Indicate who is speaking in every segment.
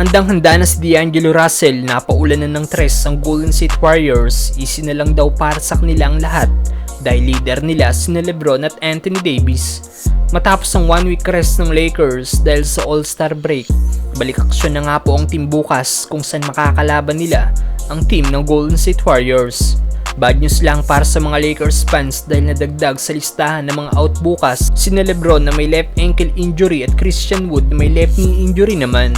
Speaker 1: Handang-handa na si D'Angelo Russell na paulanan ng tres ang Golden State Warriors. Easy na lang daw para sa kanila ang lahat dahil leader nila sina LeBron at Anthony Davis. Matapos ang 1 week rest ng Lakers dahil sa All-Star break, balik aksyon na nga po ang team bukas kung saan makakalaban nila ang team ng Golden State Warriors. Bad news lang para sa mga Lakers fans dahil nadagdag sa listahan ng mga out bukas sina LeBron na may left ankle injury at Christian Wood na may left knee injury naman.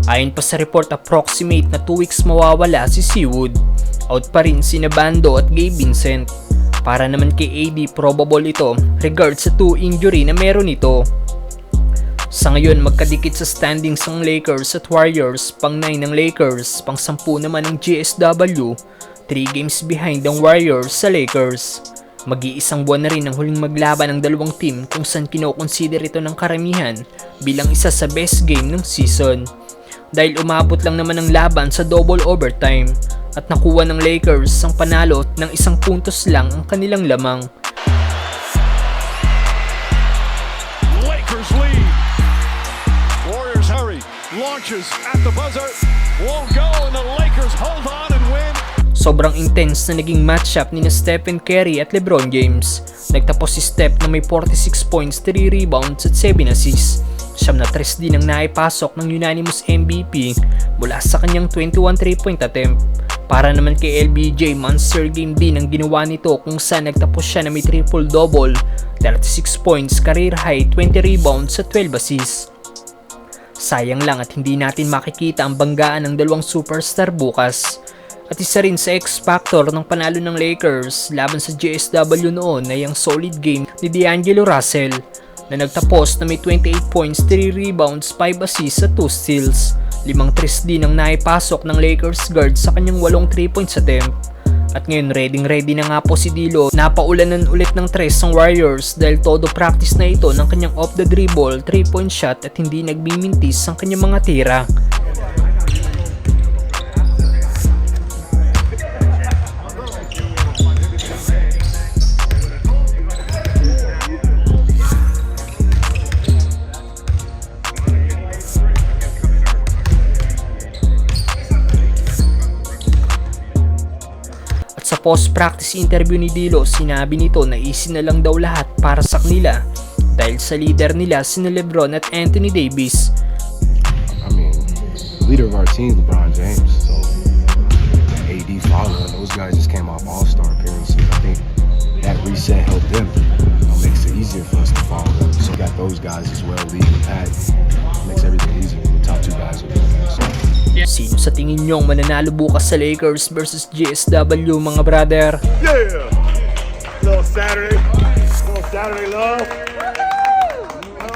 Speaker 1: Ayon pa sa report, approximate na 2 weeks mawawala si Seawood. Out pa rin sina Bando at Gabe Vincent. Para naman kay AD, probable ito regards sa 2 injury na meron ito. Sa ngayon, magkadikit sa standings ng Lakers at Warriors, pang 9 ng Lakers, pang 10 naman ng GSW, 3 games behind ang Warriors sa Lakers. Mag-iisang buwan na rin ang huling maglaban ng dalawang team kung saan kinoconsider ito ng karamihan bilang isa sa best game ng season. Dahil umabot lang naman ang laban sa double overtime at nakuha ng Lakers ang panalo ng 1 puntos lang ang kanilang lamang.
Speaker 2: Lakers lead. Warriors hurry. Launches at the buzzer. Won't go and the Lakers hold on and win.
Speaker 1: Sobrang intense na naging matchup ni Stephen Curry at LeBron James. Nagtapos si Steph na may 46 points, 3 rebounds at 7 assists. Siyam na 3 din ang naipasok ng unanimous MVP mula sa kanyang 21 3-point attempt. Para naman kay LBJ, monster game din ang ginawa nito kung saan nagtapos siya na may triple-double, 36 points, career high, 20 rebounds at 12 assists. Sayang lang at hindi natin makikita ang banggaan ng dalawang superstar bukas. At isa rin sa X-factor ng panalo ng Lakers laban sa GSW noon ay ang solid game ni D'Angelo Russell na nagtapos na may 28 points, 3 rebounds, 5 assists at 2 steals. 5 threes din ang naipasok ng Lakers guard sa kanyang 8 3-points attempt. At ngayon ready na nga po si D'Lo. Napaulanan ulit ng tres ang Warriors dahil todo practice na ito ng kanyang off the dribble 3-point shot at hindi nagmimintis ang kanyang mga tira. Sa post-practice interview ni D'Lo, sinabi nito na easy na lang daw lahat para sa kanila dahil sa leader nila sina LeBron at Anthony Davis.
Speaker 3: I mean, leader of our team, LeBron James. So AD following, those guys just came off All-Star appearances. I think that reset helped them. Makes it easier for us to follow them. So got those guys as well leading the pack. Makes everything easier when the top 2 guys are there. So,
Speaker 1: sino sa tingin nyong mananalo bukas sa Lakers versus GSW, mga brother?
Speaker 2: Yeah! Little Saturday love.